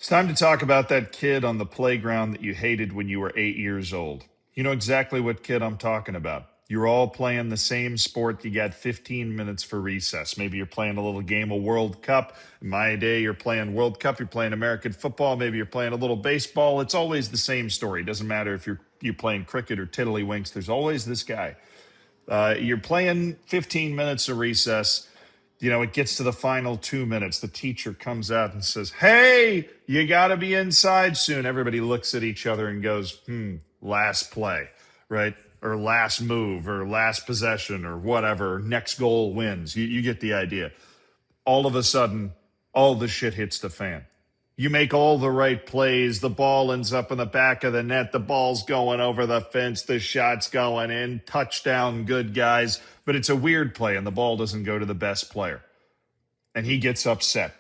It's time to talk about that kid on the playground that you hated when you were 8 years old. You know exactly what kid I'm talking about. You're all playing the same sport. You got 15 minutes for recess. Maybe you're playing a little game of World Cup. In my day, you're playing World Cup. You're playing American football. Maybe you're playing a little baseball. It's always the same story. It doesn't matter if you're playing cricket or tiddlywinks. There's always this guy. You're playing 15 minutes of recess. You know, it gets to the final 2 minutes. The teacher comes out and says, "Hey, you got to be inside soon." Everybody looks at each other and goes, last play, right? Or last move or last possession or whatever. Next goal wins. You get the idea. All of a sudden, all the shit hits the fan. You make all the right plays. The ball ends up in the back of the net. The ball's going over the fence. The shot's going in. Touchdown, good guys. But it's a weird play, and the ball doesn't go to the best player. And he gets upset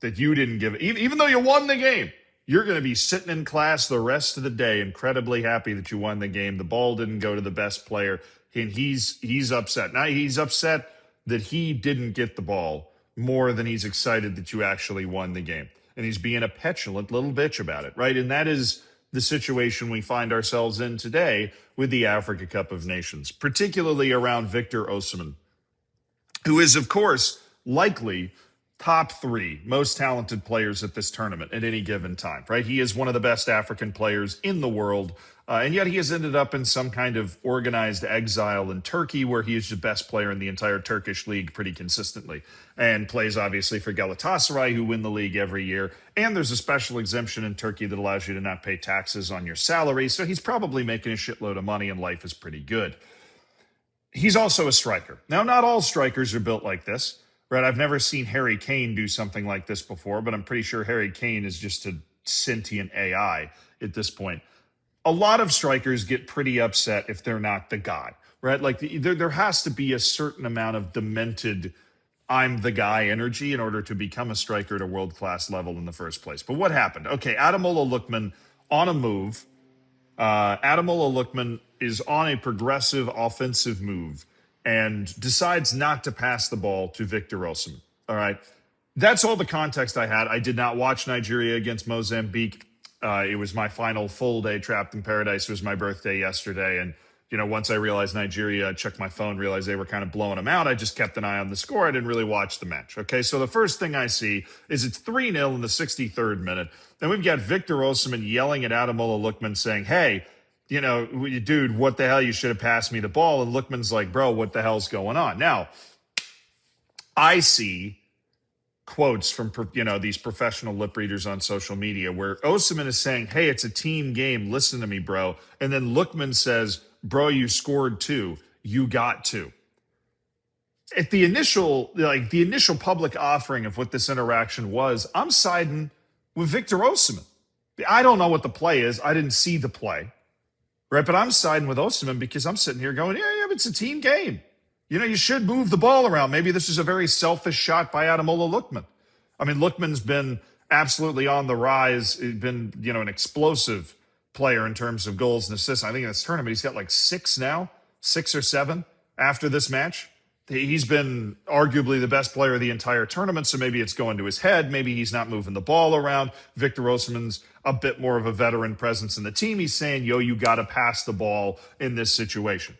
that you didn't give it. Even though you won the game, you're going to be sitting in class the rest of the day incredibly happy that you won the game. The ball didn't go to the best player, and he's upset. Now he's upset that he didn't get the ball more than he's excited that you actually won the game. And he's being a petulant little bitch about it, right? And that is the situation we find ourselves in today with the Africa Cup of Nations, particularly around Victor Osimhen, who is, of course, likely top three most talented players at this tournament at any given time, right? He is one of the best African players in the world, and yet he has ended up in some kind of organized exile in Turkey, where he is the best player in the entire Turkish league pretty consistently, and plays obviously for Galatasaray, who win the league every year. And there's a special exemption in Turkey that allows you to not pay taxes on your salary, so he's probably making a shitload of money, and life is pretty good. He's also a striker. Now, not all strikers are built like this. Right, I've never seen Harry Kane do something like this before, but I'm pretty sure Harry Kane is just a sentient AI at this point. A lot of strikers get pretty upset if they're not the guy, right? Like there has to be a certain amount of demented "I'm the guy" energy in order to become a striker at a world-class level in the first place. But what happened? Okay, Ademola Lookman on a move. Ademola Lookman is on a progressive offensive move and decides not to pass the ball to Victor Osimhen. All right. That's all the context I had. I did not watch Nigeria against Mozambique. It was my final full day trapped in paradise. It was my birthday yesterday. And, you know, once I realized Nigeria, I checked my phone, realized they were kind of blowing them out. I just kept an eye on the score. I didn't really watch the match. Okay. So the first thing I see is it's 3-0 in the 63rd minute. Then we've got Victor Osimhen yelling at Ademola Lookman saying, "Hey, you know, dude, what the hell? You should have passed me the ball." And Lookman's like, "Bro, what the hell's going on?" Now, I see quotes from, these professional lip readers on social media where Osimhen is saying, "Hey, it's a team game. Listen to me, bro." And then Lookman says, "Bro, you scored two. You got two." At the initial public offering of what this interaction was, I'm siding with Victor Osimhen. I don't know what the play is. I didn't see the play. Right, but I'm siding with Osimhen because I'm sitting here going, yeah, but it's a team game. You know, you should move the ball around. Maybe this is a very selfish shot by Ademola Lookman. I mean, Lookman's been absolutely on the rise. He's been, an explosive player in terms of goals and assists. I think in this tournament, he's got like 6 or 7 after this match. He's been arguably the best player of the entire tournament, so maybe it's going to his head. Maybe he's not moving the ball around. Victor Osimhen's a bit more of a veteran presence in the team. He's saying, you got to pass the ball in this situation.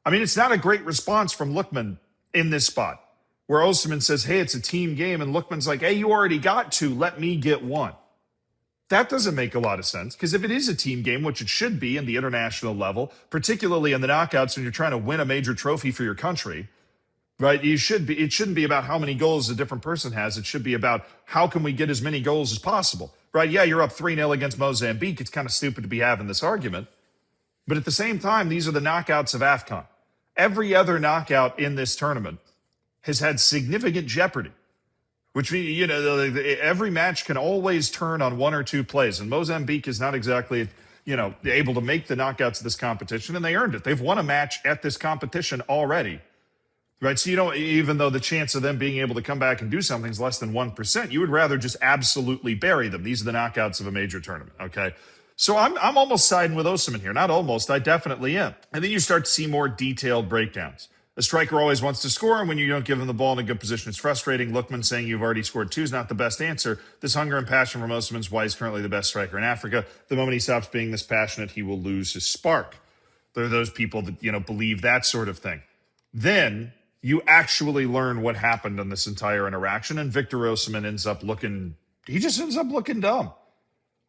I mean, it's not a great response from Lookman in this spot, where Osimhen says, "Hey, it's a team game," and Lookman's like, "Hey, you already got 2. Let me get 1. That doesn't make a lot of sense, because if it is a team game, which it should be in the international level, particularly in the knockouts when you're trying to win a major trophy for your country, right? It shouldn't be about how many goals a different person has. It should be about how can we get as many goals as possible, right? Yeah, you're up 3-0 against Mozambique. It's kind of stupid to be having this argument. But at the same time, these are the knockouts of AFCON. Every other knockout in this tournament has had significant jeopardy, which means, every match can always turn on 1 or 2 plays. And Mozambique is not exactly, able to make the knockouts of this competition, and they earned it. They've won a match at this competition already. Right, so even though the chance of them being able to come back and do something is less than 1%, you would rather just absolutely bury them. These are the knockouts of a major tournament, okay? So I'm almost siding with Osimhen here. Not almost, I definitely am. And then you start to see more detailed breakdowns A striker always wants to score, and when you don't give him the ball in a good position, it's frustrating. Lookman saying you've already scored two is not the best answer. This hunger and passion from Osimhen is why he's currently the best striker in Africa. The moment he stops being this passionate, he will lose his spark. There are those people that, believe that sort of thing. Then you actually learn what happened in this entire interaction, and Victor Osimhen ends up looking dumb.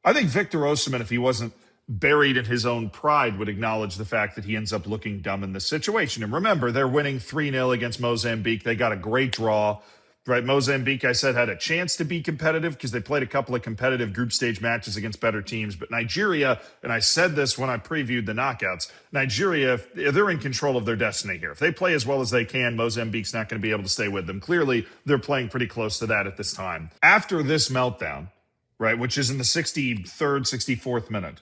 I think Victor Osimhen, if he wasn't buried in his own pride, would acknowledge the fact that he ends up looking dumb in this situation. And remember, they're winning 3-0 against Mozambique. They got a great draw. Right, Mozambique, I said, had a chance to be competitive because they played a couple of competitive group stage matches against better teams. But Nigeria, and I said this when I previewed the knockouts, Nigeria, they're in control of their destiny here. If they play as well as they can, Mozambique's not going to be able to stay with them. Clearly, they're playing pretty close to that at this time. After this meltdown, right, which is in the 63rd, 64th minute,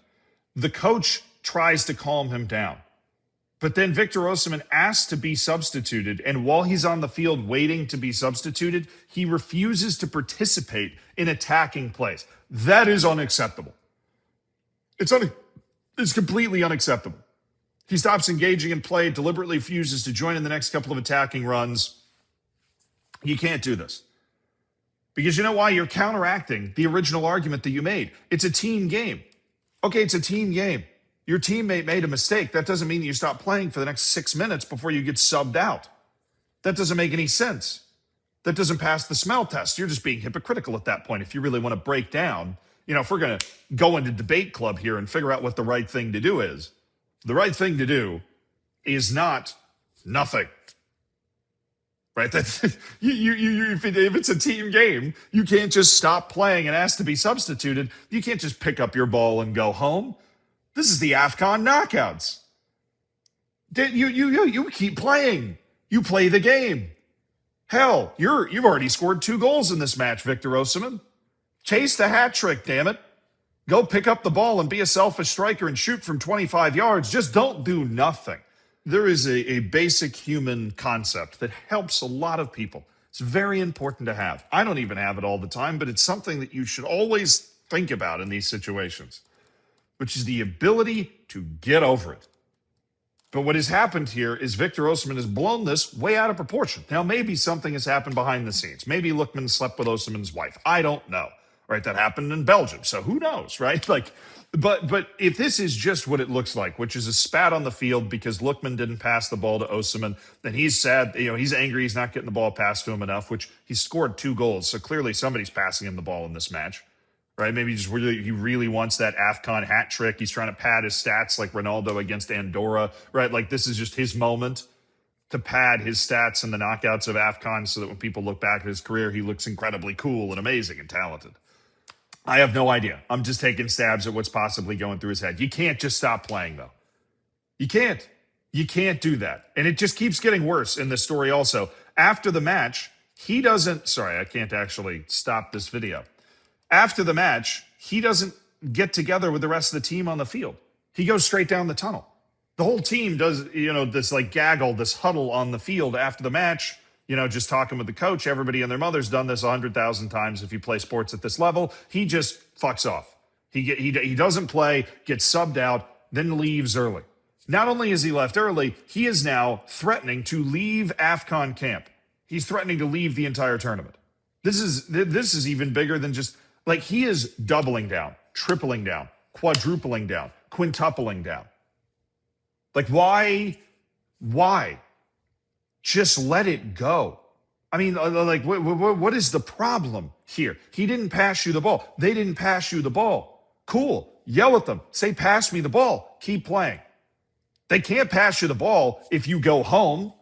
the coach tries to calm him down. But then Victor Osimhen asks to be substituted, and while he's on the field waiting to be substituted, he refuses to participate in attacking plays. That is unacceptable. It's completely unacceptable. He stops engaging in play, deliberately refuses to join in the next couple of attacking runs. You can't do this. Because you know why? You're counteracting the original argument that you made. It's a team game. Okay, it's a team game. Your teammate made a mistake. That doesn't mean that you stop playing for the next 6 minutes before you get subbed out. That doesn't make any sense. That doesn't pass the smell test. You're just being hypocritical at that point. If you really want to break down, if we're going to go into debate club here and figure out what the right thing to do is, the right thing to do is not nothing. Right? That's if it's a team game, you can't just stop playing and ask to be substituted. You can't just pick up your ball and go home. This is the AFCON knockouts. You keep playing. You play the game. Hell, you've already scored 2 goals in this match, Victor Osimhen. Chase the hat trick, damn it. Go pick up the ball and be a selfish striker and shoot from 25 yards. Just don't do nothing. There is a basic human concept that helps a lot of people. It's very important to have. I don't even have it all the time, but it's something that you should always think about in these situations, which is the ability to get over it. But what has happened here is Victor Osimhen has blown this way out of proportion. Now, maybe something has happened behind the scenes. Maybe Lookman slept with Osimhen's wife. I don't know. Right? That happened in Belgium. So who knows, right? But if this is just what it looks like, which is a spat on the field because Lookman didn't pass the ball to Osimhen, then he's sad. He's angry. He's not getting the ball passed to him enough, which he scored 2 goals. So clearly somebody's passing him the ball in this match. Right? Maybe he really wants that AFCON hat trick. He's trying to pad his stats like Ronaldo against Andorra. Right? Like this is just his moment to pad his stats in the knockouts of AFCON so that when people look back at his career, he looks incredibly cool and amazing and talented. I have no idea. I'm just taking stabs at what's possibly going through his head. You can't just stop playing, though. You can't. You can't do that. And it just keeps getting worse in this story also. After the match, he doesn't... Sorry, I can't actually stop this video. After the match, he doesn't get together with the rest of the team on the field. He goes straight down the tunnel. The whole team does, this like gaggle, this huddle on the field after the match. Just talking with the coach. Everybody and their mother's done this 100,000 times if you play sports at this level. He just fucks off. He doesn't play, gets subbed out, then leaves early. Not only is he left early, he is now threatening to leave AFCON camp. He's threatening to leave the entire tournament. This is even bigger than just, like, he is doubling down, tripling down, quadrupling down, quintupling down. Like, why? Just let it go. I mean, like, what is the problem here? He didn't pass you the ball. They didn't pass you the ball. Cool. Yell at them. Say, pass me the ball. Keep playing. They can't pass you the ball if you go home.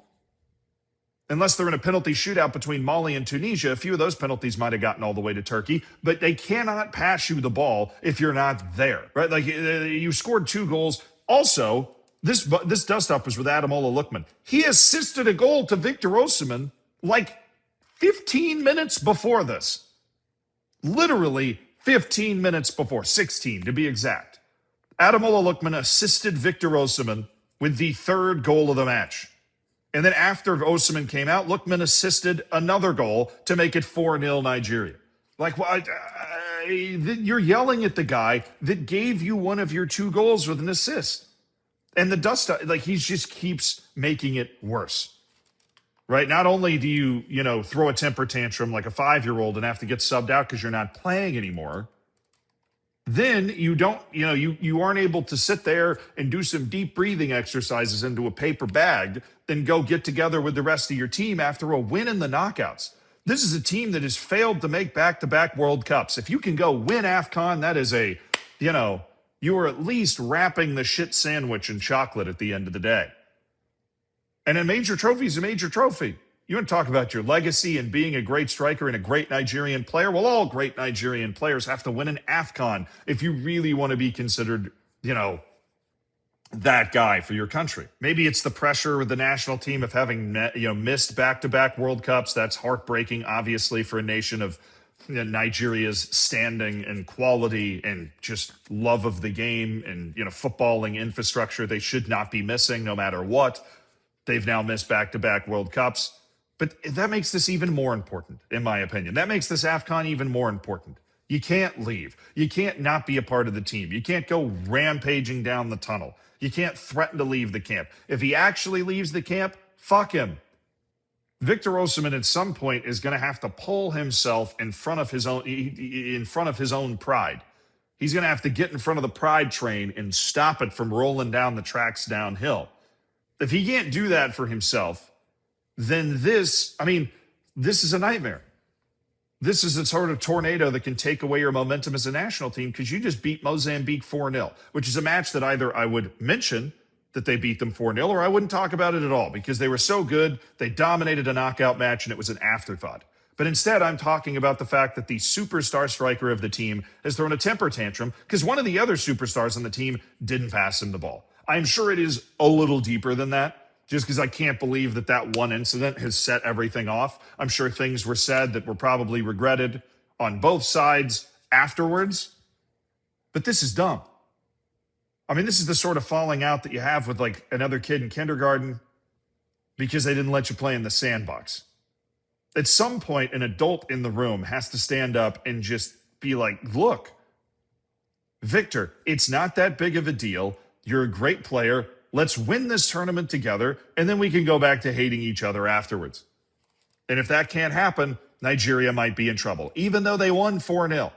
Unless they're in a penalty shootout between Mali and Tunisia. A few of those penalties might have gotten all the way to Turkey. But they cannot pass you the ball if you're not there. Right? Like, you scored 2 goals. Also, This dust-up was with Ademola Lookman. He assisted a goal to Victor Osimhen like 15 minutes before this. Literally 15 minutes before, 16 to be exact. Ademola Lookman assisted Victor Osimhen with the 3rd goal of the match. And then after Osimhen came out, Lookman assisted another goal to make it 4-0 Nigeria. Like, you're yelling at the guy that gave you one of your 2 goals with an assist. And the dust, like, he just keeps making it worse. right? Not only do you, throw a temper tantrum like a 5-year-old and have to get subbed out because you're not playing anymore, then you don't, you aren't able to sit there and do some deep breathing exercises into a paper bag, then go get together with the rest of your team after a win in the knockouts. This is a team that has failed to make back-to-back World Cups. If you can go win AFCON, that is you are at least wrapping the shit sandwich in chocolate at the end of the day. And a major trophy is a major trophy. You want to talk about your legacy and being a great striker and a great Nigerian player? Well, all great Nigerian players have to win an AFCON if you really want to be considered, that guy for your country. Maybe it's the pressure with the national team of having, missed back-to-back World Cups. That's heartbreaking, obviously, for a nation of Nigeria's standing and quality and just love of the game and, footballing infrastructure they should not be missing no matter what. They've now missed back-to-back World Cups. But that makes this even more important, in my opinion. That makes this AFCON even more important. You can't leave. You can't not be a part of the team. You can't go rampaging down the tunnel. You can't threaten to leave the camp. If he actually leaves the camp, fuck him. Victor Osimhen at some point is going to have to pull himself in front of his own pride. He's going to have to get in front of the pride train and stop it from rolling down the tracks downhill. If he can't do that for himself, then this is a nightmare. This is a sort of tornado that can take away your momentum as a national team because you just beat Mozambique 4-0, which is a match that either I would mention that they beat them 4-0 or I wouldn't talk about it at all because they were so good. They dominated a knockout match and it was an afterthought. But instead, I'm talking about the fact that the superstar striker of the team has thrown a temper tantrum because one of the other superstars on the team didn't pass him the ball. I'm sure it is a little deeper than that. Just because I can't believe that one incident has set everything off. I'm sure things were said that were probably regretted on both sides afterwards. But this is dumb. This is the sort of falling out that you have with like another kid in kindergarten because they didn't let you play in the sandbox. At some point, an adult in the room has to stand up and just be like, look, Victor, it's not that big of a deal. You're a great player. Let's win this tournament together, and then we can go back to hating each other afterwards. And if that can't happen, Nigeria might be in trouble, even though they won 4-0.